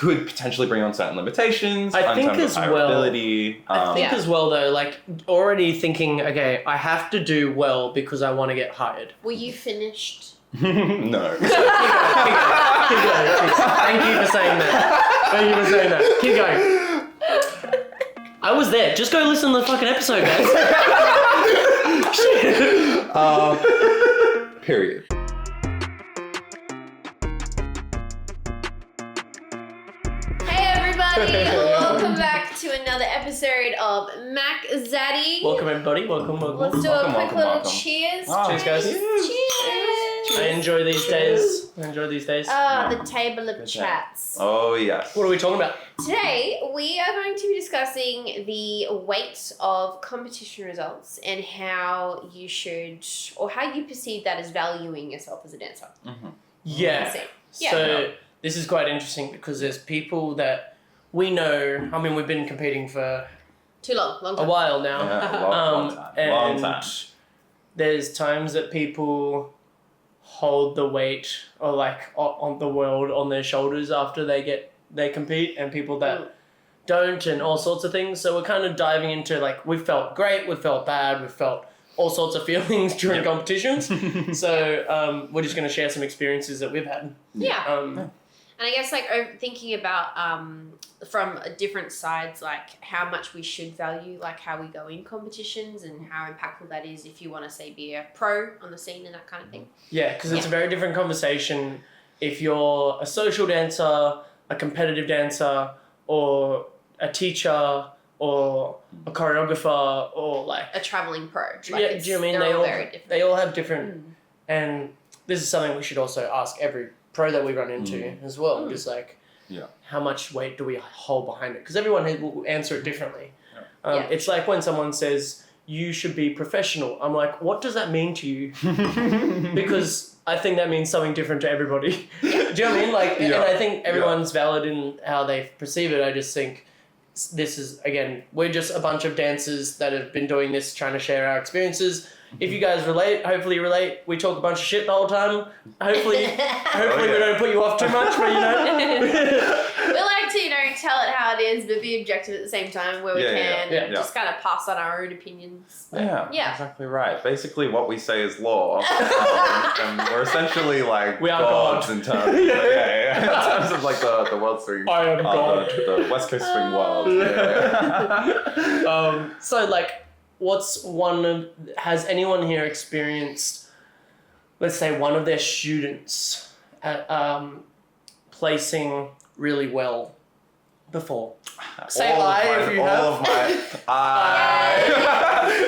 could potentially bring on certain limitations. I think as well. As well, though, like already thinking, okay, I have to do well because I want to get hired. Were you finished? No. Keep going. Thank you for saying that. Keep going. I was there. Just go listen to the fucking episode, guys. Shit. Period. Welcome back to another episode of MackZaddy. Welcome everybody. Welcome. Let's do a quick little cheers. Cheers, guys. Cheers. I enjoy these days. The table of chats. Oh yes. What are we talking about? Today we are going to be discussing the weight of competition results and how you should, or how you perceive that as valuing yourself as a dancer. Mm-hmm. Yeah. So this is quite interesting because there's people that we know. I mean, we've been competing for too long a while now. Yeah, long time. There's times that people hold the weight or like on the world on their shoulders after they compete, and people that don't, and all sorts of things. So we're kind of diving into like, we've felt great, we've felt bad, we've felt all sorts of feelings during competitions. So we're just going to share some experiences that we've had. And I guess like thinking about from different sides, like how much we should value, like how we go in competitions and how impactful that is if you want to say be a pro on the scene and that kind of thing. Yeah, because it's a very different conversation if you're a social dancer, a competitive dancer, or a teacher, or a choreographer, or like a traveling pro. Like do you know what I mean? They all have different, and this is something we should also ask every pro that we run into as well. Just like, how much weight do we hold behind it? Because everyone will answer it differently. It's like when someone says, you should be professional. I'm like, what does that mean to you? Because I think that means something different to everybody. Do you know what I mean? Like, and I think everyone's valid in how they perceive it. I just think this is, again, we're just a bunch of dancers that have been doing this, trying to share our experiences. If you guys hopefully relate. We talk a bunch of shit the whole time. Hopefully we don't put you off too much, but we like to, tell it how it is, but be objective at the same time where we can. And just kind of pass on our own opinions. Yeah, exactly right. Basically, what we say is law. And we're essentially like gods in terms. In terms of like the world swing. I am God. The West Coast swing world. So like, has anyone here experienced, let's say, one of their students placing really well before? Say I if you have.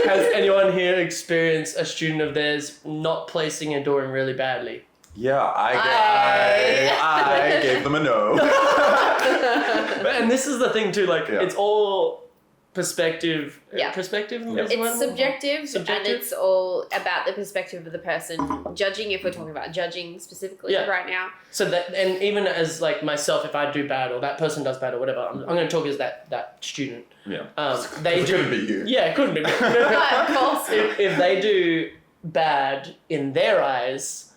Has anyone here experienced a student of theirs not placing and doing really badly? Yeah, I gave them a no. And this is the thing too, like, it's all perspective. Perspective? It's subjective, and it's all about the perspective of the person judging, if we're talking about judging specifically right now. So that, and even as like myself, if I do bad or that person does bad or whatever, I'm going to talk as that student. Yeah. They couldn't be you. Yeah, it couldn't be me. Of course. If they do bad in their eyes,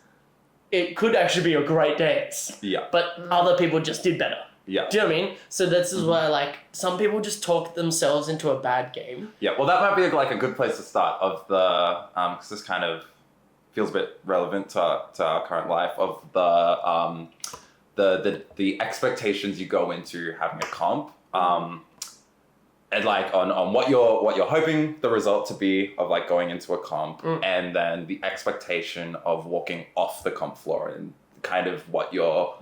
it could actually be a great dance. Yeah. But other people just did better. Yeah. Do you know what I mean? So this is why, like, some people just talk themselves into a bad game. Yeah, well, that might be like a good place to start of the, because this kind of feels a bit relevant to our current life, of the expectations you go into having a comp, and like on what you're hoping the result to be of like going into a comp, and then the expectation of walking off the comp floor and kind of what your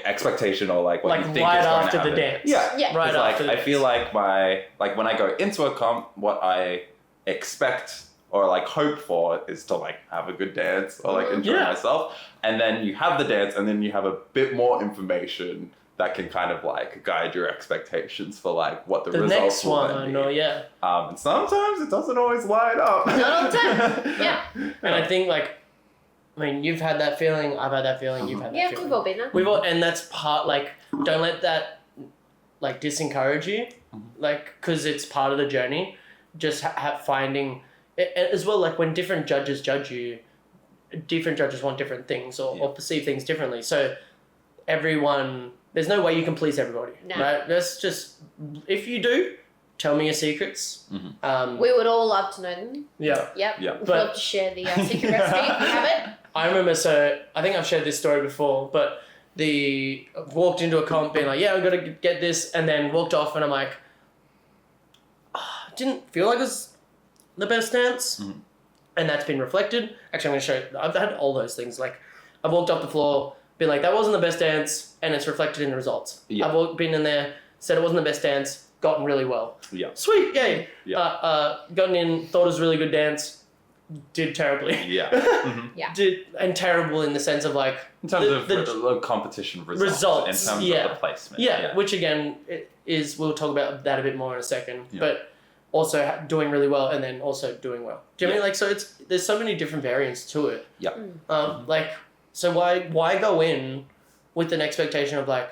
expectation or like what you think right is going after to happen. The dance. Yeah. Right after the I dance. feel like when I go into a comp, what I expect or like hope for is to like have a good dance or like enjoy myself, and then you have the dance, and then you have a bit more information that can kind of like guide your expectations for like what the results next one will be. And sometimes it doesn't always line up. Not all the time. Yeah. And I think like, I mean, you've had that feeling, I've had that feeling, you've had that feeling. We've all been there. And that's part, like, don't let that, like, disencourage you, like, because it's part of the journey. Just finding, as well, like, when different judges judge you, different judges want different things or perceive things differently. So everyone there's no way you can please everybody. No. Right? That's just, if you do, tell me your secrets. We would all love to know them. Yeah. Yep. Yeah. We'd love to share the secret recipe if you have it. I remember, so I think I've shared this story before, but walked into a comp being like, yeah, I'm going to get this, and then walked off and I'm like, didn't feel like it was the best dance. And that's been reflected. Actually, I'm going to show you, I've had all those things. Like, I've walked off the floor, been like, that wasn't the best dance, and it's reflected in the results. Yeah. I've been in there, said it wasn't the best dance, gotten really well. Yeah. Sweet, yay. Yeah. Gotten in, thought it was a really good dance, did terribly. Yeah. And terrible in the sense of like... In terms of the competition results. In terms of the placement. Yeah, which again we'll talk about that a bit more in a second. Yeah. But also doing really well and then also doing well. Do you know what I mean? Like, so there's so many different variants to it. Yeah. Like, so why go in with an expectation of like,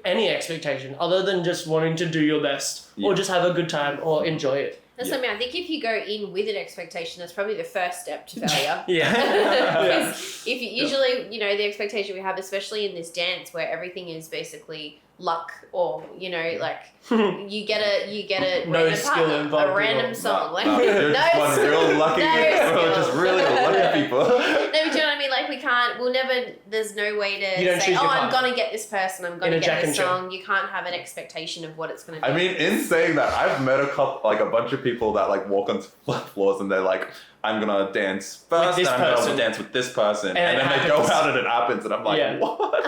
any expectation other than just wanting to do your best or just have a good time or enjoy it? That's something I think if you go in with an expectation, that's probably the first step to failure. Because if you usually, the expectation we have, especially in this dance where everything is basically luck or, like you get a no random skill partner, involved a random song. Like you're no just one skill, real lucky no just skill. really lucky people. No, but do you know what I mean? Like we'll never, there's no way to say, I'm going to get this person, I'm going to get this song. You can't have an expectation of what it's going to be. I mean, in saying that, I've met a bunch of people that like walk on floors and they're like, I'm going to dance first and I'm going to dance with this person. And then they go out and it happens and I'm like, what?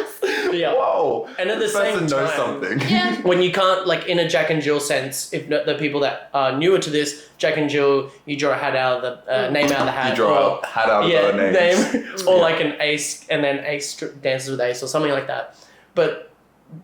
Yeah. Whoa. And at the same time, knows something. Yeah. When you can't, like in a Jack and Jill sense, if the people that are newer to this, Jack and Jill, you draw a hat out of the name out of the hat. You draw a hat out of the name. Or like an ace, and then ace dances with ace or something like that. But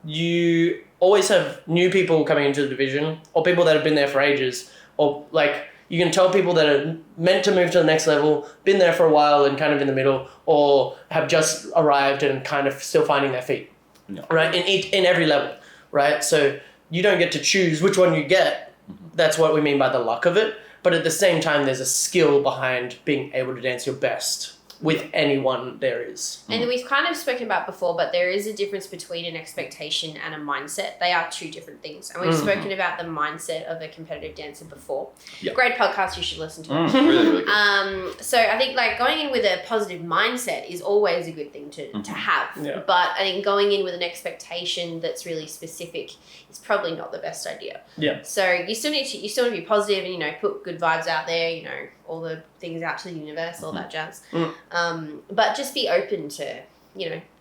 you always have new people coming into the division, or people that have been there for ages, or like you can tell people that are meant to move to the next level, been there for a while and kind of in the middle, or have just arrived and kind of still finding their feet. Yeah. Right? In every level. Right? So you don't get to choose which one you get. That's what we mean by the luck of it. But at the same time, there's a skill behind being able to dance your best with anyone there is. And we've kind of spoken about before, but there is a difference between an expectation and a mindset. They are two different things. And we've spoken about the mindset of a competitive dancer before. Yeah. Great podcast, you should listen to. Really, really good. So I think like going in with a positive mindset is always a good thing to have. Yeah. But I think going in with an expectation that's really specific is probably not the best idea. Yeah. So you still need to be positive and, put good vibes out there, all the things out to the universe, all that jazz. But just be open to,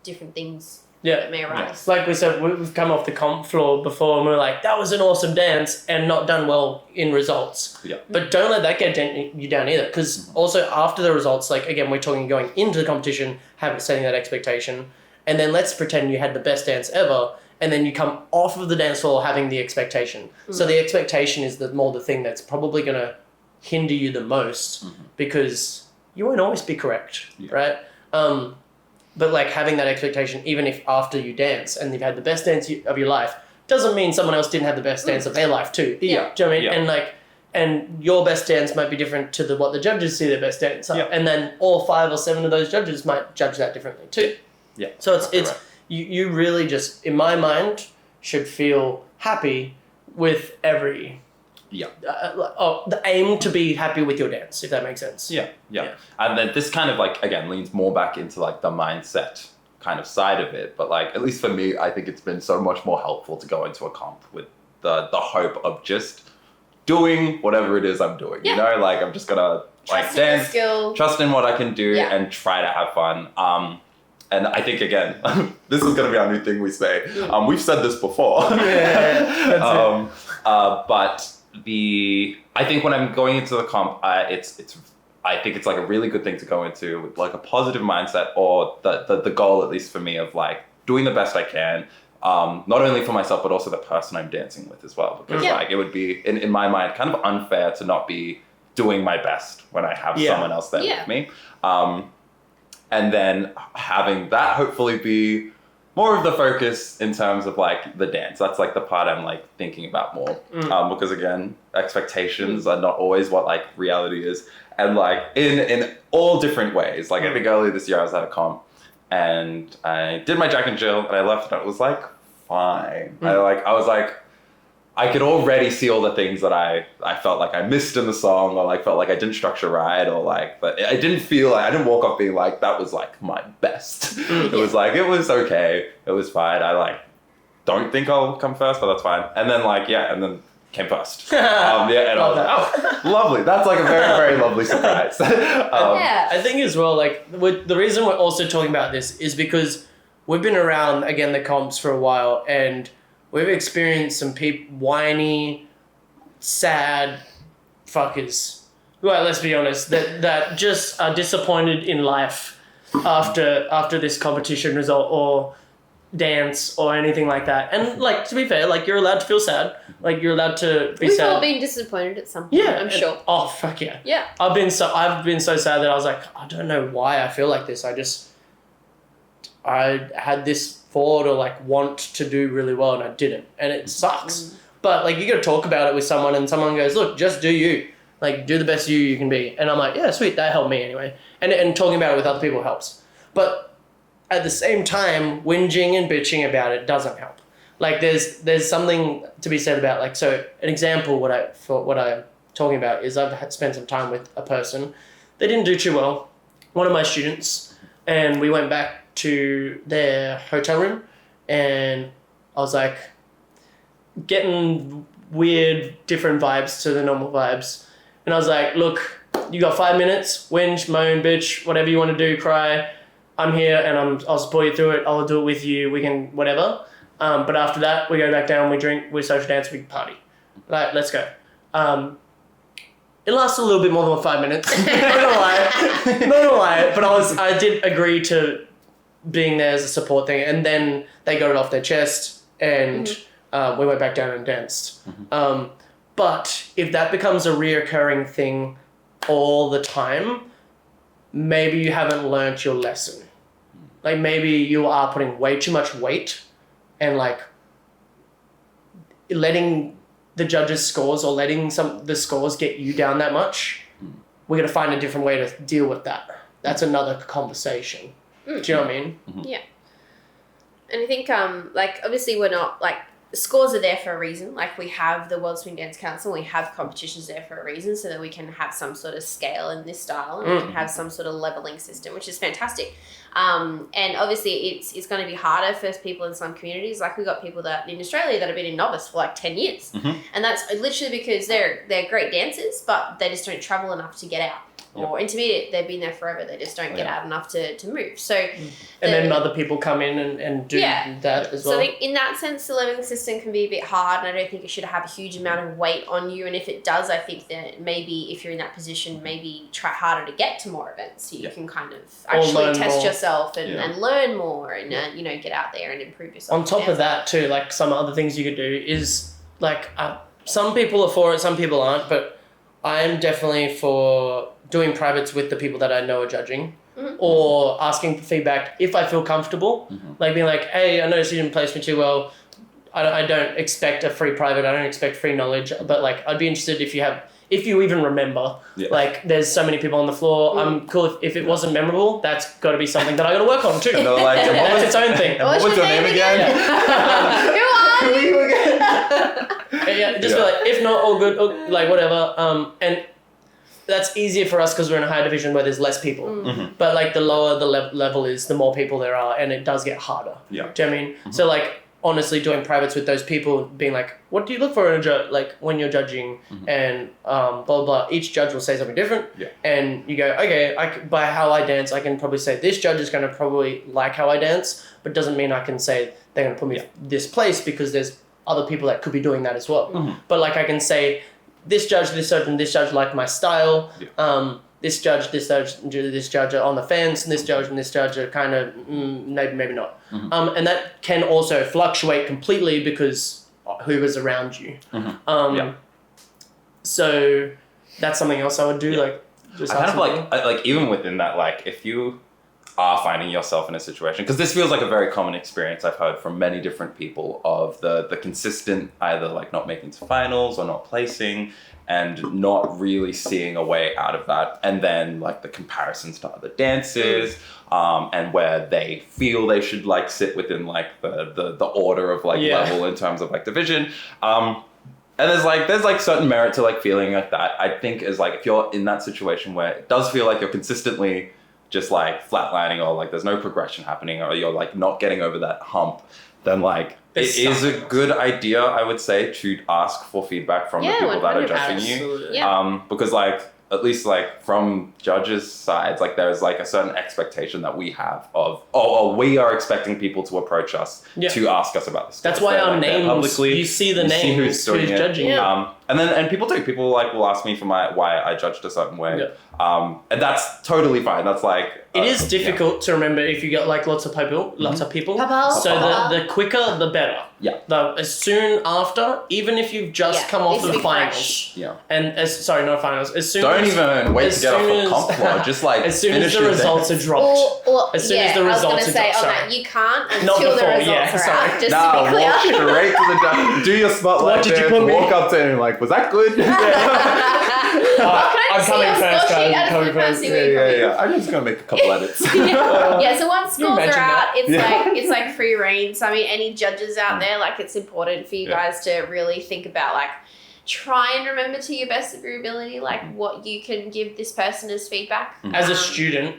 different things that may arise. Like we said, we've come off the comp floor before and we're like, that was an awesome dance and not done well in results. Yeah. But don't let that get you down either. Because also after the results, like again, we're talking going into the competition, setting that expectation. And then let's pretend you had the best dance ever. And then you come off of the dance floor having the expectation. So the expectation is more the thing that's probably going to hinder you the most because you won't always be correct, right? But like having that expectation, even if after you dance and you've had the best dance of your life, doesn't mean someone else didn't have the best dance of their life too. Yeah. Do you know what I mean? Yeah. And your best dance might be different to what the judges see their best dance. Yeah. And then all 5 or 7 of those judges might judge that differently too. Yeah. So it's you really just, in my mind, should feel happy with every... the aim to be happy with your dance, if that makes sense. Yeah. And then this kind of like, again, leans more back into like the mindset kind of side of it. But like, at least for me, I think it's been so much more helpful to go into a comp with the hope of just doing whatever it is I'm doing. Yeah. Like I'm just gonna like dance, trust in what I can do and try to have fun. And I think, again, this is going to be our new thing we say. We've said this before. But I think when I'm going into the comp, I think it's like a really good thing to go into with like a positive mindset, or the goal, at least for me, of like doing the best I can, not only for myself, but also the person I'm dancing with as well. Because like it would be, in my mind, kind of unfair to not be doing my best when I have someone else there with me. And then having that hopefully be more of the focus in terms of like the dance. That's like the part I'm like thinking about more. Because again, expectations are not always what like reality is. And like in all different ways. Like I think earlier this year I was at a comp and I did my Jack and Jill and I left and it was like fine. I was like, I could already see all the things that I felt like I missed in the song, or like felt like I didn't structure right, or like, but I didn't feel like, I didn't walk off being like, that was like my best. It was like, it was okay. It was fine. I like, don't think I'll come first, but that's fine. And then like, and then came first. And I was like, oh, lovely. That's like a very, very lovely surprise. I think as well, like the reason we're also talking about this is because we've been around, again, the comps for a while, and we've experienced some whiny, sad fuckers. Well, let's be honest, that just are disappointed in life after this competition result or dance or anything like that. And like, to be fair, like, you're allowed to feel sad. Like, you're allowed to be sad. We've all been disappointed at some point, I'm sure. Oh, fuck yeah. Yeah. I've been so sad that I was like, I don't know why I feel like this. I had this thought or like want to do really well and I didn't. And it sucks. But like, you got to talk about it with someone and someone goes, look, just do you. Like, do the best you can be. And I'm like, yeah, sweet, that helped me anyway. And talking about it with other people helps. But at the same time, whinging and bitching about it doesn't help. Like, there's something to be said about, like, so an example, what I'm talking about is I've spent some time with a person. They didn't do too well. One of my students, and we went back to their hotel room, and I was like getting weird, different vibes to the normal vibes. And I was like, look, you got 5 minutes, whinge, moan, bitch, whatever you want to do, cry. I'm here and I'll support you through it. I'll do it with you. We can, whatever. But after that, we go back down, we drink, we social dance, we party. Like, let's go. It lasted a little bit more than 5 minutes. Not gonna lie. But I did agree to being there as a support thing. And then they got it off their chest and we went back down and danced. But if that becomes a reoccurring thing all the time, maybe you haven't learnt your lesson. Like, maybe you are putting way too much weight and like letting the judges' scores or letting the scores get you down that much. We're going to find a different way to deal with that. That's another conversation. Do you know what I mean? Yeah. And I think, like, obviously we're not, like, the scores are there for a reason. Like, we have the World Swing Dance Council, we have competitions there for a reason so that we can have some sort of scale in this style and we can have some sort of leveling system, which is fantastic. And obviously it's going to be harder for people in some communities. Like, we've got people that in Australia that have been in novice for like 10 years. And that's literally because they're great dancers, but they just don't travel enough to get out. Or intermediate, they've been there forever, they just don't get out enough to move. So, and then other people come in and do that as well. So I think in that sense, the leveling system can be a bit hard, and I don't think it should have a huge amount of weight on you. And if it does, I think that maybe if you're in that position, maybe try harder to get to more events so you can kind of actually test yourself and learn more and get out there and improve yourself. On top of that too, like, some other things you could do is like, some people are for it, some people aren't, but I'm definitely for doing privates with the people that I know are judging, or asking for feedback if I feel comfortable. Like, being like, hey, I noticed you didn't place me too well. I don't expect a free private. I don't expect free knowledge, but like, I'd be interested if you even remember. Like, there's so many people on the floor. I'm cool if it wasn't memorable. That's got to be something that I got to work on too. And like, that's its own thing. What was your name again? Who are you again? Just be like, if not, all good, like, whatever. And that's easier for us because we're in a higher division where there's less people. But like, the lower the level is, the more people there are, and it does get harder. Do you know what I mean? So like, honestly, doing privates with those people, being like, what do you look for in a judge, like when you're judging, and blah, blah, blah. Each judge will say something different. And you go, okay, by how I dance, I can probably say this judge is going to probably like how I dance, but doesn't mean I can say they're going to put me this place, because there's other people that could be doing that as well. But like, I can say, this judge like my style. This judge are on the fence, and this judge are kind of maybe not. And that can also fluctuate completely because who was around you. So that's something else I would do. Like, just I kind of like even within that, like, if you are finding yourself in a situation, because this feels like a very common experience I've heard from many different people, of the consistent either like not making to finals or not placing, and not really seeing a way out of that. And then like the comparisons to other dances, and where they feel they should like sit within like the order of like level in terms of like division. And there's like certain merit to like feeling like that. I think is like if you're in that situation where it does feel like you're consistently just like flatlining, or like there's no progression happening, or you're like not getting over that hump, then like it is a good idea, I would say, to ask for feedback from the people that are judging you. Yeah. Because like, at least like from judges' sides, like there's like a certain expectation that we have of, we are expecting people to approach us to ask us about this. That's why our like, names, publicly, you see the names, who's judging. And people do. People like will ask me for why I judged a certain way. Yeah. And that's totally fine. That's like it is difficult to remember if you get like lots of people. So the quicker the better. Yeah. As soon after, even if you've just come off the finals. Yeah. And not finals. As soon don't even wait to get off the comp floor. Just like as soon as the results are dropped. As soon as the results are dropped. You can't until the results are out. Just to be clear. Walk straight to the judge. Do your spotlight dance. Walk up to him like, was that good? I'm coming first, guys. I'm coming first. Yeah. I'm just gonna make a couple edits. So once scores are out, it's like free reign. So I mean, any judges out there, like it's important for you guys to really think about like try and remember to your best of your ability, like what you can give this person as feedback. As a student,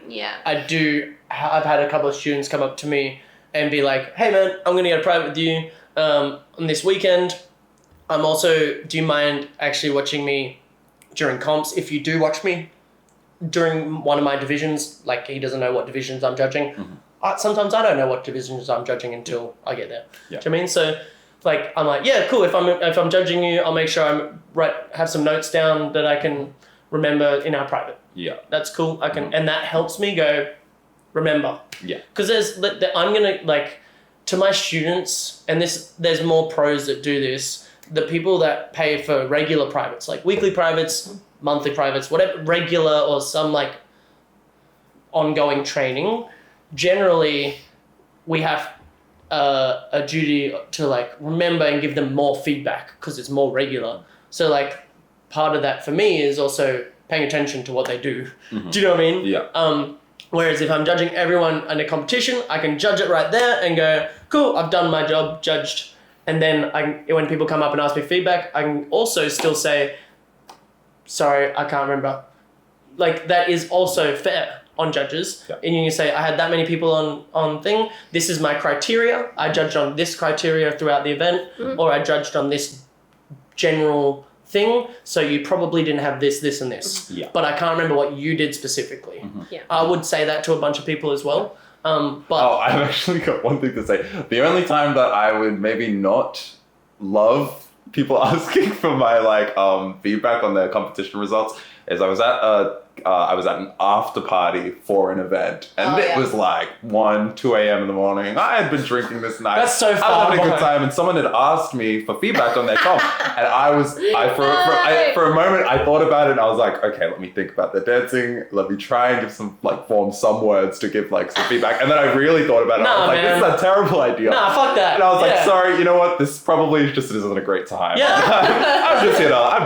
I've had a couple of students come up to me and be like, "Hey man, I'm gonna get a private with you on this weekend. Do you mind actually watching me during comps? If you do watch me during one of my divisions," like he doesn't know what divisions I'm judging. Sometimes I don't know what divisions I'm judging until I get there. Yeah. Do you know what I mean? So like I'm like, yeah, cool. If I'm judging you, I'll make sure have some notes down that I can remember in our private. Yeah. That's cool. I can and that helps me go remember. Yeah. Because I'm gonna like to my students, and there's more pros that do this. The people that pay for regular privates, like weekly privates, monthly privates, whatever, regular or some like ongoing training, generally we have a duty to like remember and give them more feedback because it's more regular. So like part of that for me is also paying attention to what they do. Do you know what I mean? Yeah. Whereas if I'm judging everyone in a competition, I can judge it right there and go, cool, I've done my job, judged. And then when people come up and ask me feedback, I can also still say, sorry, I can't remember. Like that is also fair on judges. Yeah. And you can say, I had that many people on thing. This is my criteria. I judged on this criteria throughout the event, or I judged on this general thing. So you probably didn't have this, this, and this. Yeah. But I can't remember what you did specifically. Yeah. I would say that to a bunch of people as well. I've actually got one thing to say. The only time that I would maybe not love people asking for my feedback on their competition results is I was at an after party for an event, and it was like 2 a.m. in the morning. I had been drinking this night. That's so fun. I was having a good time, and someone had asked me for feedback on their comp, and for a moment I thought about it, and I was like, okay, let me think about the dancing. Let me try and form some words to give some feedback, and then I really thought about it. I was like, this is a terrible idea. Nah, fuck that. And I was like, sorry, you know what? This probably just isn't a great time. Yeah. I'm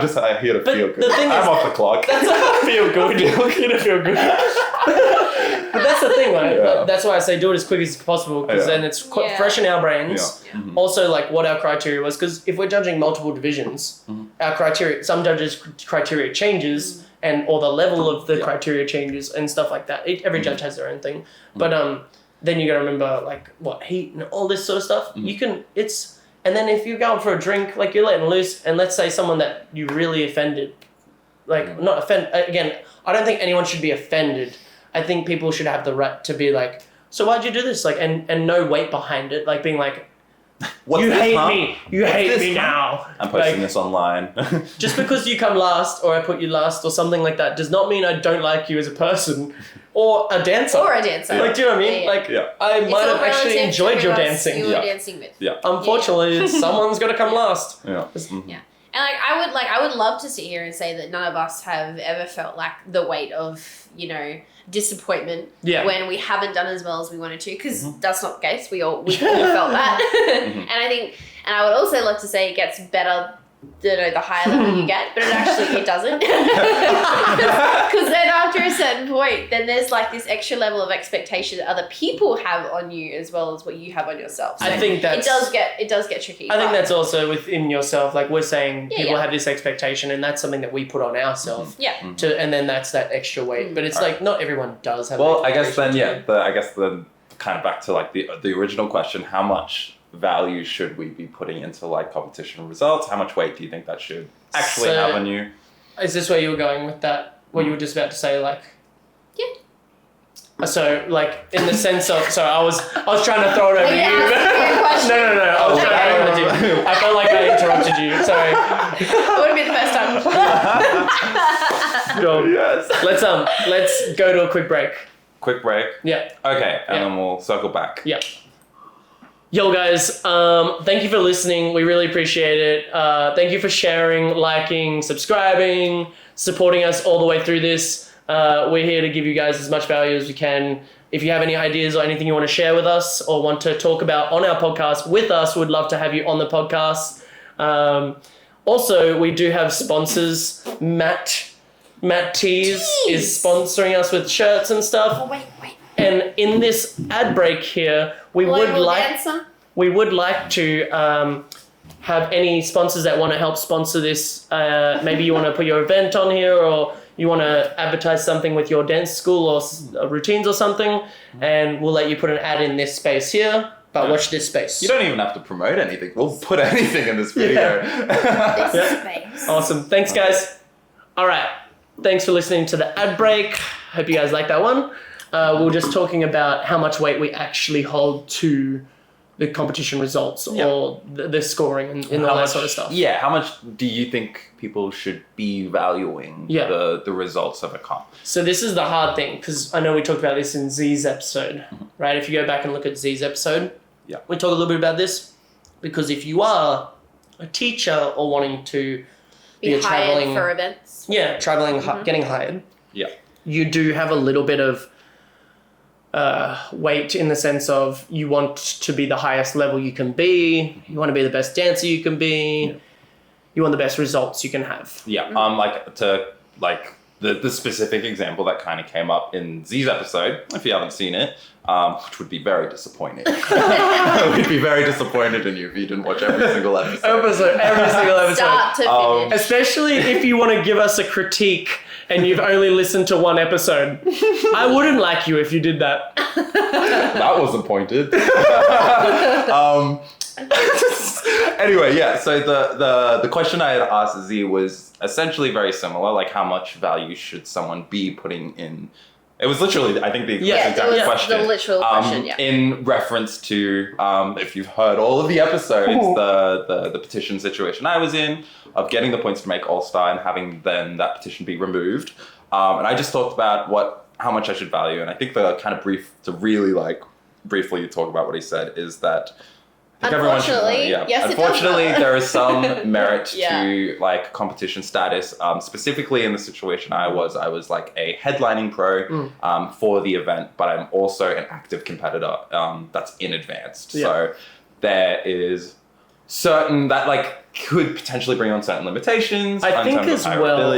just here to feel good. I'm off the clock. That's feel good. You're gonna feel good. But that's the thing, right? Yeah. That's why I say do it as quick as possible, because then it's fresh in our brains. Yeah. Also, like what our criteria was, because if we're judging multiple divisions, our criteria, some judges' criteria changes, or the level of the criteria changes and stuff like that. Every judge has their own thing, but then you gotta remember like what heat and all this sort of stuff. You can and then if you're going for a drink, like you're letting loose, and let's say someone that you really offended. Not offend again. I don't think anyone should be offended. I think people should have the right to be like, so why'd you do this? Like, and no weight behind it. Like being like, you hate me. You hate me now. I'm posting this online. Just because you come last, or I put you last, or something like that, does not mean I don't like you as a person, or a dancer. Like, do you know what I mean? I might have actually enjoyed your dancing. You were dancing with. Yeah. Unfortunately, someone's got to come last. Yeah. Yeah. And I would love to sit here and say that none of us have ever felt like the weight of, disappointment when we haven't done as well as we wanted to, because that's not the case. We all felt that. And I would also love to say it gets better the higher level you get, but it doesn't. Because then after a certain point, then there's like this extra level of expectation that other people have on you as well as what you have on yourself. So I think it does get tricky. I think that's also within yourself. Like we're saying, people have this expectation, and that's something that we put on ourselves. And then that's that extra weight. But it's like not everyone does have. Well, I guess then the kind of back to like the original question: how much value should we be putting into like competition results? How much weight do you think that should actually have on you? Is this where you were going with that? What you were just about to say, like? Yeah. So, like, in the sense of, so I was trying to throw it over you. No. I was trying to interrupt you. I felt like I interrupted you. Sorry. It would have been the first time. Yes. Let's go to a quick break. Quick break. Yeah. Okay, and then we'll circle back. Yeah. Yo guys, thank you for listening. We really appreciate it. Thank you for sharing, liking, subscribing, supporting us all the way through this. We're here to give you guys as much value as we can. If you have any ideas or anything you want to share with us or want to talk about on our podcast with us, we'd love to have you on the podcast. Also, we do have sponsors. Matt Tees is sponsoring us with shirts and stuff. Oh, wait. And in this ad break here, we would like to have any sponsors that want to help sponsor this. Maybe you want to put your event on here, or you want to advertise something with your dance school or routines or something, and we'll let you put an ad in this space here. But watch this space. You don't even have to promote anything. We'll put anything in this video. This space. Awesome. Thanks, guys. All right. Thanks for listening to the ad break. Hope you guys like that one. We were just talking about how much weight we actually hold to the competition results or the scoring and all that sort of stuff. Yeah, how much do you think people should be valuing the results of a comp? So this is the hard thing, because I know we talked about this in Z's episode, right? If you go back and look at Z's episode, we talk a little bit about this, because if you are a teacher or wanting to be hired for events. Yeah, traveling, getting hired. Yeah. You do have a little bit of weight in the sense of you want to be the highest level you can be. You want to be the best dancer you can be. You want the best results you can have. Yeah. The specific example that kind of came up in Z's episode, if you haven't seen it, which would be very disappointing. We'd be very disappointed in you if you didn't watch every single episode. Every single episode. Start to finish. Especially if you want to give us a critique and you've only listened to one episode. I wouldn't like you if you did that. That wasn't pointed. Anyway, so the question I had asked Z was essentially very similar, like how much value should someone be putting in? It was literally, I think, the exact question. The literal question, in reference to, if you've heard all of the episodes, the petition situation I was in, of getting the points to make All-Star and having then that petition be removed. And I just talked about how much I should value. And I think the kind of briefly talk about what he said is that unfortunately, there is some merit to like competition status. Specifically in the situation I was like a headlining pro for the event, but I'm also an active competitor that's in advanced. So there is certain that like could potentially bring on certain limitations. I think as well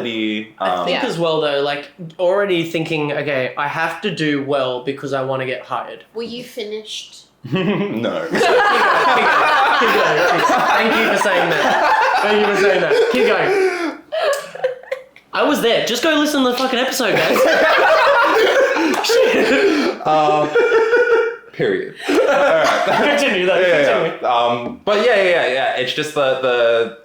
though, like already thinking, okay, I have to do well because I want to get hired. Were you finished? No. Keep going. Thank you for saying that. Keep going. I was there. Just go listen to the fucking episode, guys. Period. All right. Continue though. Continue. But yeah. It's just the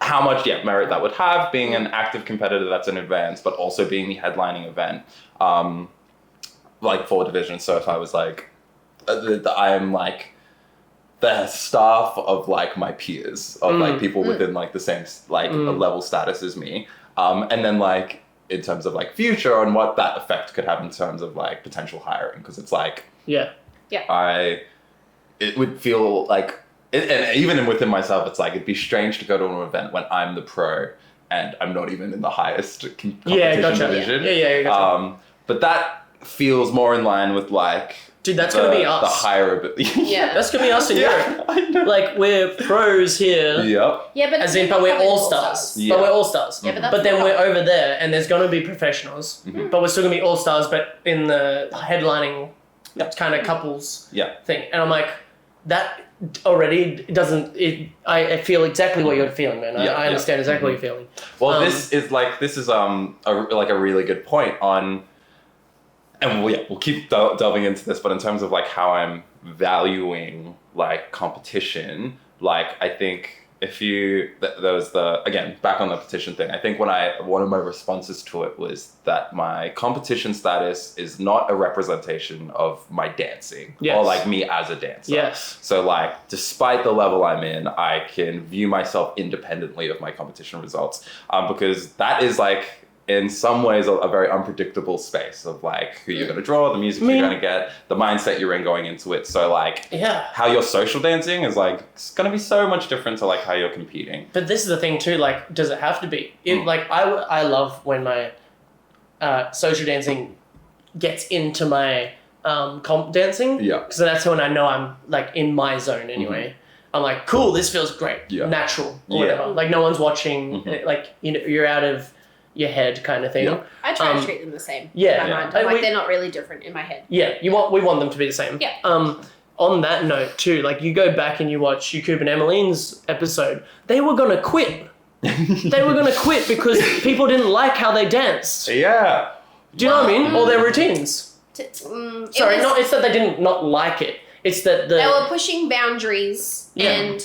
how much merit that would have being an active competitor that's in advance, but also being the headlining event, like 4 divisions. So if I was like, I'm like the staff of like my peers of like people within like the same like level status as me, and then like in terms of like future and what that effect could have in terms of like potential hiring, because it's like it would feel like and even within myself it's like it'd be strange to go to an event when I'm the pro and I'm not even in the highest competition division. Gotcha. But that feels more in line with like Dude, that's gonna be us. The higher ability. Yeah. That's gonna be us in Europe. I know. Like, we're pros here. Yep. Yeah, but But we're all-stars. Yeah. But we're all-stars. Yeah, but then we're over there, and there's gonna be professionals. Mm-hmm. But we're still gonna be all-stars, but in the headlining kind of couples thing. And I'm like, that already doesn't... I feel exactly what you're feeling, man. I understand exactly what you're feeling. Well, this is a really good point on... And we'll keep delving into this, but in terms of like how I'm valuing like competition, like I think if you there was again back on the competition thing, I think one of my responses to it was that my competition status is not a representation of my dancing or like me as a dancer. Yes. So like despite the level I'm in, I can view myself independently of my competition results, because that is like in some ways a very unpredictable space of like who you're going to draw, the music you're going to get, the mindset you're in going into it. So like how you're social dancing is like, it's going to be so much different to like how you're competing. But this is the thing too, like, does it have to be? Like, I love when my social dancing gets into my comp dancing. Yeah. Because that's when I know I'm like in my zone anyway. Mm-hmm. I'm like, cool, this feels great. Yeah. Natural or whatever. Like no one's watching, like, you know, you're out of your head kind of thing. Yeah. I try to treat them the same. Yeah. In my mind. Like they're not really different in my head. Yeah. We want them to be the same. Yeah. On that note too, like you go back and you watch Yacoub and Emmeline's episode, they were gonna quit. They were gonna quit because people didn't like how they danced. Yeah. Do you know what I mean? Or their routines. Sorry, it's that they didn't not like it. It's that they were pushing boundaries and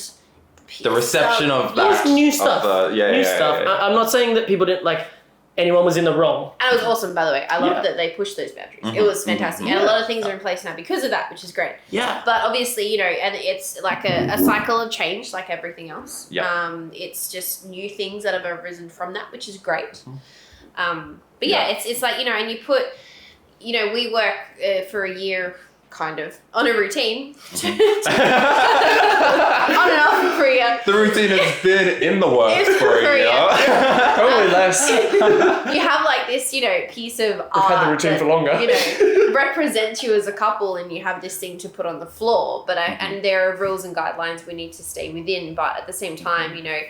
the reception of that. New stuff. New stuff. Yeah. I'm not saying that people didn't like anyone was in the wrong. And it was awesome, by the way. I love that they pushed those boundaries. Mm-hmm. It was fantastic. Mm-hmm. And a lot of things are in place now because of that, which is great. Yeah. But obviously, you know, and it's like a cycle of change like everything else. Yeah. It's just new things that have arisen from that, which is great. But yeah, it's like, you know, and you put, you know, we work for a year kind of on a routine on and off for a year. The routine has been in the works for a year. Probably less. You have like this, you know, piece of art. We've had the routine for longer. You know, represents you as a couple, and you have this thing to put on the floor. But and there are rules and guidelines we need to stay within. But at the same time, you know,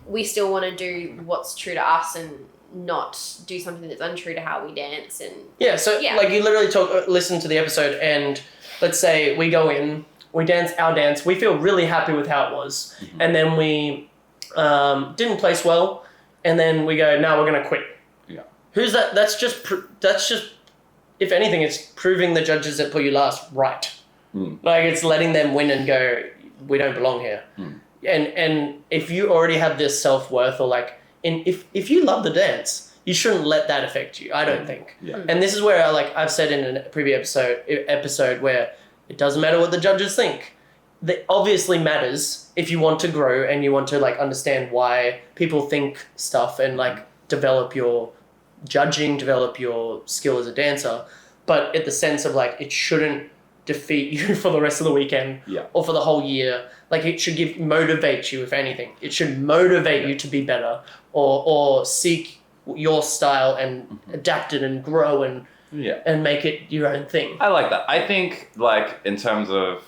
we still want to do what's true to us and not do something that's untrue to how we dance. And like you literally listen to the episode, and let's say we go in, we dance our dance, we feel really happy with how it was, and then we didn't place well, and then we go, now we're gonna quit. Yeah. Who's that? That's just if anything, it's proving the judges that put you last right. Like it's letting them win and go, we don't belong here. And if you already have this self-worth, or like, and if you love the dance, you shouldn't let that affect you, I don't think. Yeah. And this is where I've said in a previous episode where it doesn't matter what the judges think. That obviously matters if you want to grow and you want to like understand why people think stuff and like develop your judging, develop your skill as a dancer. But at the sense of like, it shouldn't defeat you for the rest of the weekend or for the whole year. Like it should motivate you, if anything. It should motivate you to be better or seek your style and adapt it and grow and make it your own thing. I like that. I think like in terms of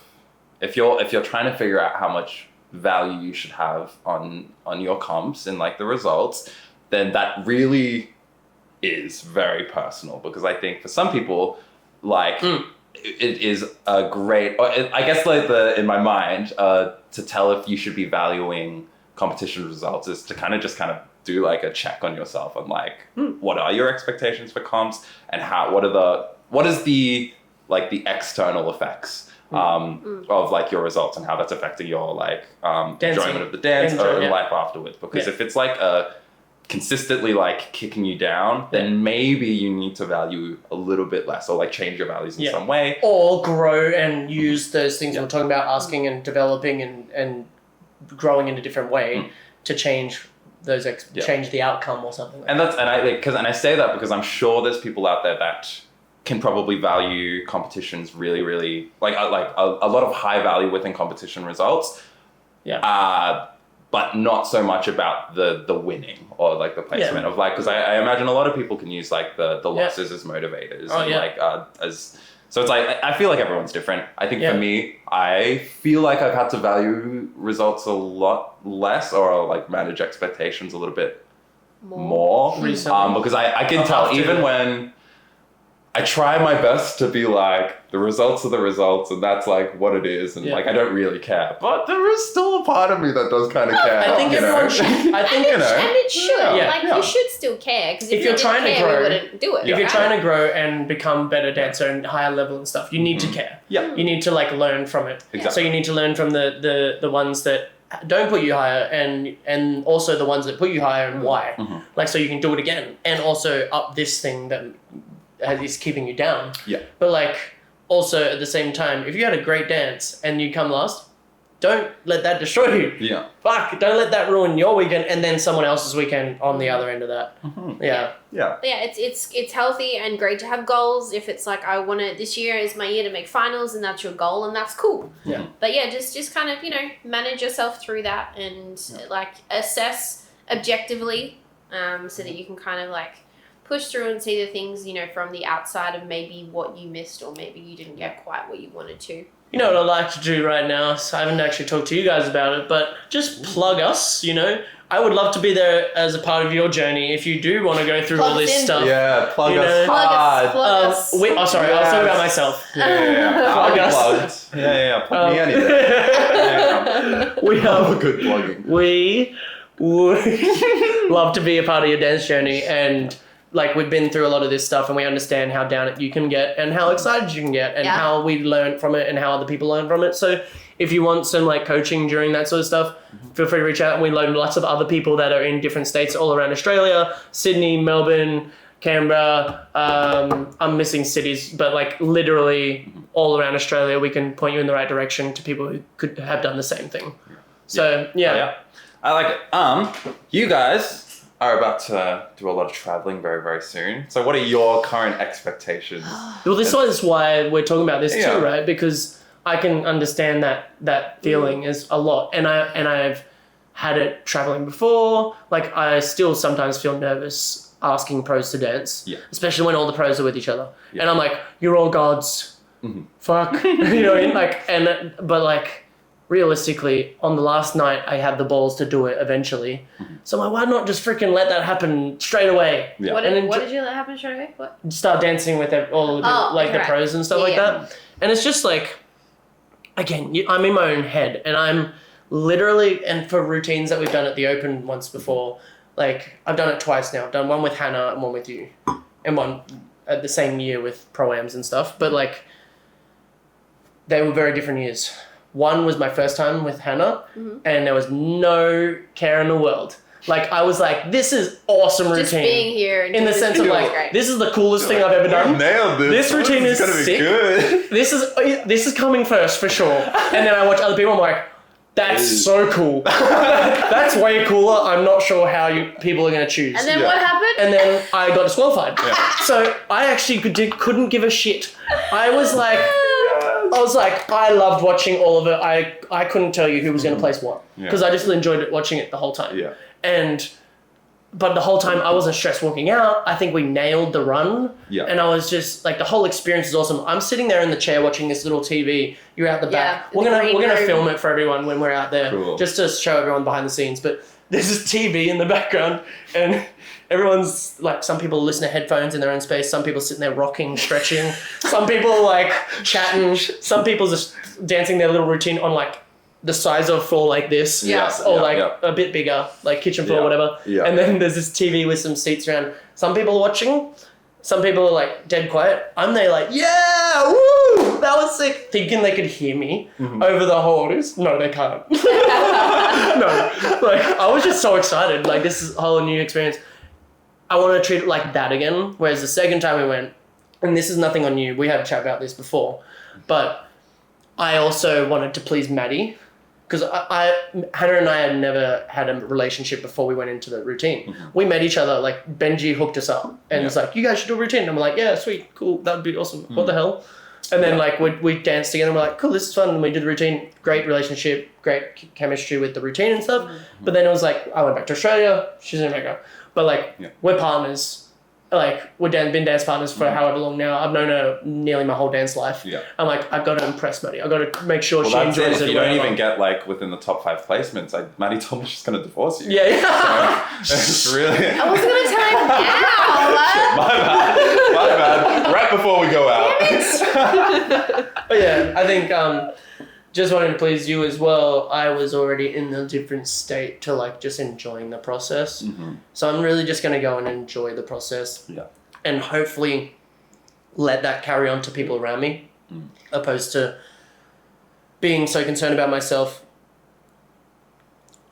if you're trying to figure out how much value you should have on your comps and like the results, then that really is very personal, because I think for some people like it is a great, I guess like in my mind, to tell if you should be valuing competition results is to kind of do like a check on yourself on like, what are your expectations for comps and what is the like the external effects of like your results and how that's affecting your like enjoyment of the dance or life afterwards. Because if it's like consistently like kicking you down, then maybe you need to value a little bit less or like change your values in some way. Or grow and use those things we're talking about, asking and developing and growing in a different way to change those change the outcome or something. Like I say that because I'm sure there's people out there that can probably value competitions really, really like a lot of high value within competition results. But not so much about the winning or like the placement of like, because I imagine a lot of people can use like the losses as motivators So it's like, I feel like everyone's different. I think for me, I feel like I've had to value results a lot less, or like manage expectations a little bit more. Because I can tell even when I try my best to be like, the results are the results, and that's like what it is, and like I don't really care. But there is still a part of me that does kind of care. I think everyone should. I think and it should. You should still care, because if you're trying to grow, you wouldn't do it. If you're trying to grow and become better dancer and higher level and stuff, you need to care. Yeah. You need to like learn from it. Exactly. So you need to learn from the ones that don't put you higher, and also the ones that put you higher, and why. Like, so you can do it again, and also up this thing that is keeping you down. Yeah. But like, also at the same time, if you had a great dance and you come last, don't let that destroy you. Yeah. Fuck, don't let that ruin your weekend and then someone else's weekend on the other end of that. Yeah. Yeah, it's healthy and great to have goals. If it's like, I want to, this year is my year to make finals, and that's your goal, and that's cool. Yeah. But yeah, just kind of, manage yourself through that, and like assess objectively, so that you can kind of like push through and see the things, from the outside of maybe what you missed, or maybe you didn't get quite what you wanted to. You know what I'd like to do right now? So I haven't actually talked to you guys about it, but just plug us, I would love to be there as a part of your journey if you do want to go through all this stuff. Yeah, plug us hard. Plug us. Sorry, I was talking about myself. Yeah. Plug us. Plugged. Yeah. Put me anywhere. We have a good plugging. We would love to be a part of your dance journey, and like, we've been through a lot of this stuff, and we understand how down it you can get, and how excited you can get, and how we learn from it, and how other people learn from it. So if you want some like coaching during that sort of stuff, feel free to reach out. And we learn lots of other people that are in different states all around Australia, Sydney, Melbourne, Canberra. I'm missing cities, but like literally all around Australia, we can point you in the right direction to people who could have done the same thing. So yeah. I like it. You guys are about to do a lot of traveling very, very soon. So what are your current expectations? Well, this is why we're talking about this too, right? Because I can understand that feeling is a lot. And I've had it traveling before. Like, I still sometimes feel nervous asking pros to dance, especially when all the pros are with each other. Yeah. And I'm like, you're all gods. Fuck. You know what I mean? Like, but like, realistically, on the last night, I had the balls to do it eventually. So I'm like, why not just freaking let that happen straight away? Yeah. What did you let happen straight away? What? Start dancing with all of the pros and stuff like that. And it's just like, again, I'm in my own head, and I'm literally, and for routines that we've done at the Open once before, like, I've done it twice now. I've done one with Hannah and one with you, and one at the same year with Pro-Ams and stuff. But like, they were very different years. One was my first time with Hannah, and there was no care in the world. Like, I was like, this is awesome routine. Just being here. In the sense of like, this is the coolest thing I've ever done. Nailed this. This routine is sick. Good. This is coming first for sure. And then I watch other people, I'm like, that's so cool. That's way cooler. I'm not sure how people are going to choose. And then what happened? And then I got disqualified. So I actually couldn't give a shit. I was like, I loved watching all of it. I couldn't tell you who was going to place what, because I just enjoyed watching it the whole time. Yeah. But the whole time I wasn't stressed walking out. I think we nailed the run. Yeah. And I was just like, the whole experience is awesome. I'm sitting there in the chair watching this little TV. You're out the back. We're gonna film it for everyone when we're out there, just to show everyone behind the scenes. But there's this TV in the background, and everyone's like, some people listen to headphones in their own space. Some people sitting there rocking, stretching. Some people like chatting. Some people just dancing their little routine on like the size of floor like this, a bit bigger, like kitchen floor, whatever. Yeah. And then there's this TV with some seats around. Some people are watching. Some people are like dead quiet. I'm there like, yeah, woo, that was sick. Thinking they could hear me over the whole audience. No, they can't. No, like, I was just so excited. Like, this is a whole new experience. I want to treat it like that again. Whereas the second time we went, and this is nothing on you, we had a chat about this before, but I also wanted to please Maddie, because Hannah and I had never had a relationship before we went into the routine. We met each other, like Benji hooked us up and was like, you guys should do a routine. And I'm like, yeah, sweet, cool, that would be awesome. What the hell? And then like we danced together and we're like, cool, this is fun. And we did the routine, great relationship, great chemistry with the routine and stuff. But then it was like, I went back to Australia, she's in America. But like, we're partners. like we've been dance partners for however long now. I've known her nearly my whole dance life. Yeah. I'm like, I've got to impress Maddie. I've got to make sure she that's enjoys it. it. If you don't even get like within the top 5 placements, Maddie told me she's gonna divorce you. Yeah. So, it's really. I was gonna tell him now. My bad. Right before we go out. But yeah, I think just wanting to please you as well. I was already in a different state to like just enjoying the process. Mm-hmm. So I'm really just gonna go and enjoy the process. Yeah. And hopefully let that carry on to people around me, opposed to being so concerned about myself,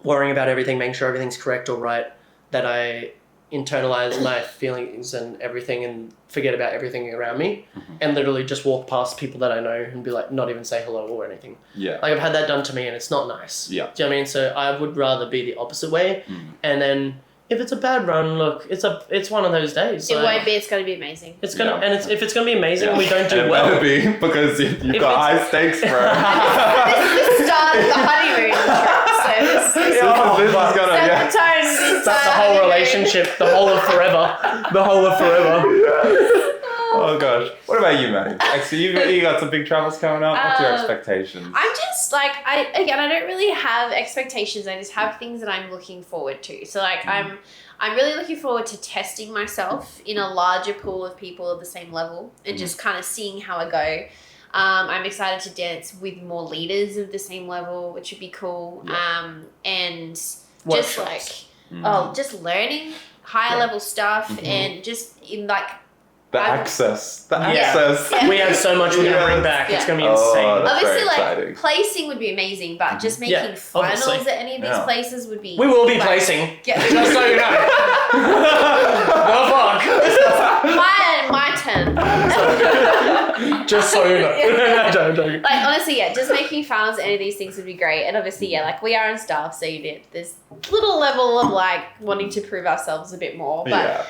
worrying about everything, making sure everything's correct or right, that I internalize my feelings and everything and forget about everything around me and literally just walk past people that I know and be like, not even say hello or anything. Yeah. Like I've had that done to me and it's not nice. Yeah. Do you know what I mean? So I would rather be the opposite way. And then if it's a bad run, look, it's one of those days. It like, won't be. It's going to be amazing. It's gonna, and if it's gonna be amazing, and we don't do well. It better be because you've got high stakes, bro. This is the start of the honeymoon trip. So this is gonna set the tone. That's the whole relationship, the whole of forever, the whole of forever. Oh gosh. What about you, Maddie? Like, so you got some big travels coming up. What's your expectations? I'm just like I don't really have expectations. I just have things that I'm looking forward to. So like I'm really looking forward to testing myself in a larger pool of people of the same level and just kind of seeing how I go. I'm excited to dance with more leaders of the same level, which would be cool. And just like just learning higher level stuff and just in like the access. Yeah. We have so much we're going to bring back. It's going to be insane. Obviously, like, placing would be amazing, but just making finals obviously. at any of these places would be... We will be like, placing. Yeah. Just so you know. The fuck. My turn. Just so you know. Like, honestly, yeah, just making finals at any of these things would be great. And obviously, yeah, like, we are in staff, so there's little level of, like, wanting to prove ourselves a bit more. But,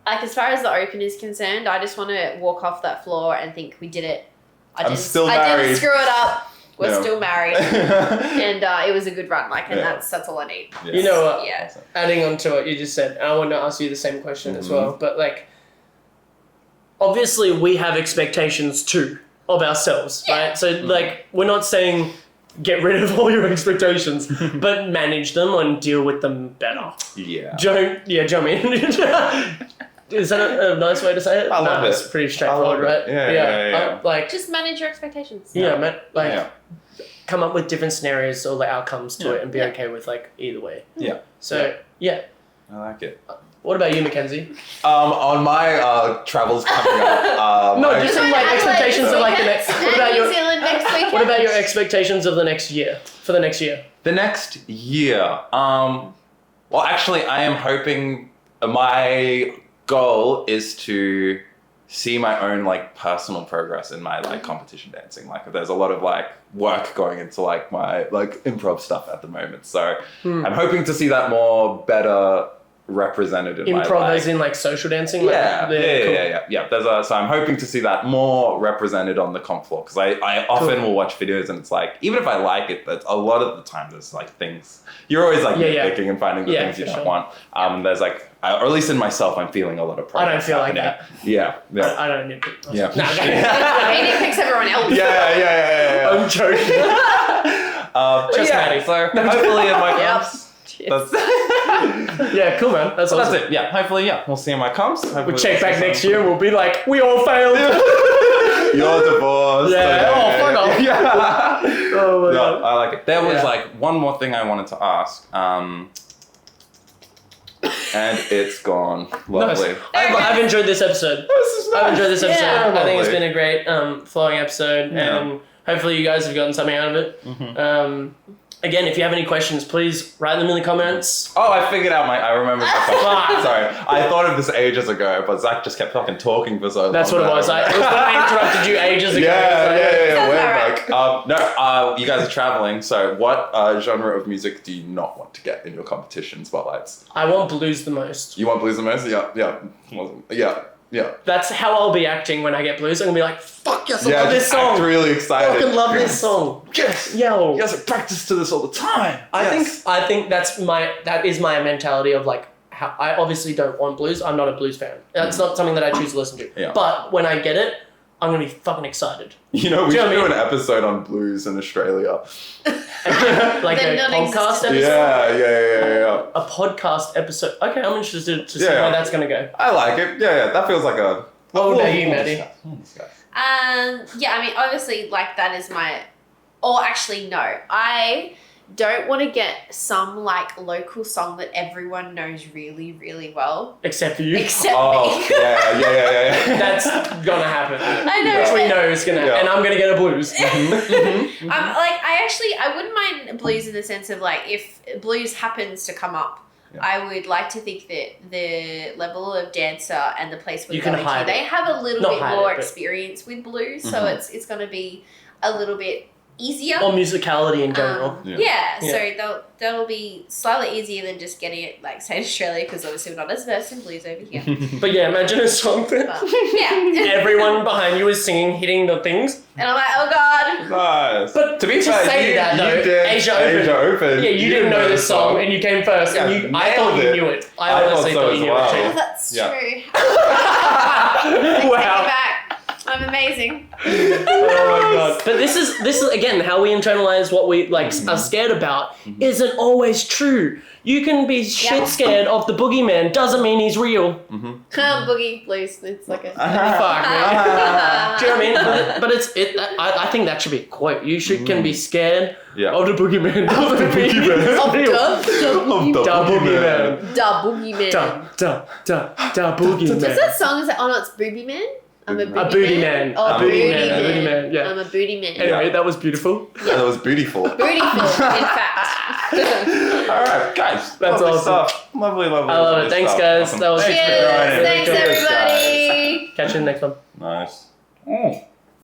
like, as far as the Open is concerned, I just want to walk off that floor and think we did it. I didn't screw it up. We're still married. And it was a good run. Like, and that's all I need. Yes. You know what? Yeah. Adding on to what you just said, I want to ask you the same question as well. But, like, obviously we have expectations too of ourselves, right? So, like, we're not saying get rid of all your expectations, but manage them and deal with them better. Yeah. Do you know what I mean? Is that a nice way to say it? I love it. It's pretty straightforward, right? Yeah. Like, just manage your expectations. Come up with different scenarios or the outcomes to it and be okay with, like, either way. Yeah. So, I like it. What about you, Mackenzie? On my travels coming up, no, just some like expectations of like the next. What about New Zealand next weekend? What about your expectations of the next year? For the next year. The next year. Well, actually, I am hoping my goal is to see my own like personal progress in my like competition dancing. Like, there's a lot of like work going into like my like improv stuff at the moment. So I'm hoping to see that more better represented in my life. Improv as in like social dancing? Yeah. So I'm hoping to see that more represented on the comp floor, because I often will watch videos and it's like, even if I like it, that's a lot of the time there's like things, you're always like nitpicking and finding the things you don't want. There's like, or at least in myself, I'm feeling a lot of progress. I don't feel happening. Like that. Yeah. I don't nitpick. Yeah. He nitpicks everyone else. Yeah. I'm joking. Just Maddie. So hopefully in my comps. Yeah, cool, man. That's awesome. That's it. Yeah, hopefully, we'll see in my comps. We'll check back next year. We'll be like, we all failed. You're divorced. Fuck off. Oh my God. I like it. There was like one more thing I wanted to ask. And it's gone. Lovely. Nice. I've enjoyed this episode. I've enjoyed this episode. Yeah. I think it's been a great flowing episode, and hopefully you guys have gotten something out of it. Again, if you have any questions, please write them in the comments. Oh, I figured out I remember my question. Sorry. I thought of this ages ago, but Zach just kept fucking talking for so long. That's what it was. It was when I interrupted you ages ago. Yeah. Way back. You guys are traveling, so what genre of music do you not want to get in your competition spotlights? I want blues the most. You want blues the most? Yeah. That's how I'll be acting when I get blues. I'm going to be like, fuck yes, I love this just song. act really excited. I fucking love this song. Yes. Yo. You guys have practiced to this all the time. I think that is my mentality of like how I obviously don't want blues. I'm not a blues fan. That's not something that I choose to listen to. Yeah. But when I get it, I'm going to be fucking excited. You know, we should do an episode on blues in Australia. Like a podcast episode? Yeah. A podcast episode. Okay, I'm interested to see where that's going to go. I like it. Yeah. That feels like a... What about you, Maddie? Yeah, I mean, obviously, like, that is my... Or actually, no. I don't want to get some, like, local song that everyone knows really, really well. Except for you. Except me. Yeah. That's gonna happen. I know. Which we know is gonna happen. And I'm gonna get a blues. I wouldn't mind blues in the sense of, like, if blues happens to come up, I would like to think that the level of dancer and the place we're going to, they have a little bit more experience with blues, so it's going to be a little bit easier. Or musicality in general. So that'll be slightly easier than just getting it, like, say, in Australia, because obviously we're not as versed in blues over here. But yeah, imagine a song that everyone behind you is singing, hitting the things. And I'm like, oh God. Nice. But to be fair, Asia Open. Yeah, you didn't know this song and you came first. And I thought you knew it. I honestly thought you knew it too. Oh, that's true. Wow. Take it back. I'm amazing. Oh my God. But this is again how we internalize what we like are scared about isn't always true. You can be shit scared of the boogeyman, doesn't mean he's real. Boogie blues. It's like a fuck, man. Do you know what I mean? But I think that should be a quote. You can be scared of the boogeyman. Of the boogeyman. Da boogeyman. What's that song? Is it? Oh no, it's Booby Man. I'm a booty man. Oh, a booty man. Yeah. I'm a booty man. Anyway, that was beautiful. Yeah, that was beautiful. Beautiful, in fact. All right, guys. That's lovely awesome. Stuff. Lovely. I love it. Thanks, guys. Awesome. That was Cheers. Thanks, everybody. Catch you in the next one. Nice.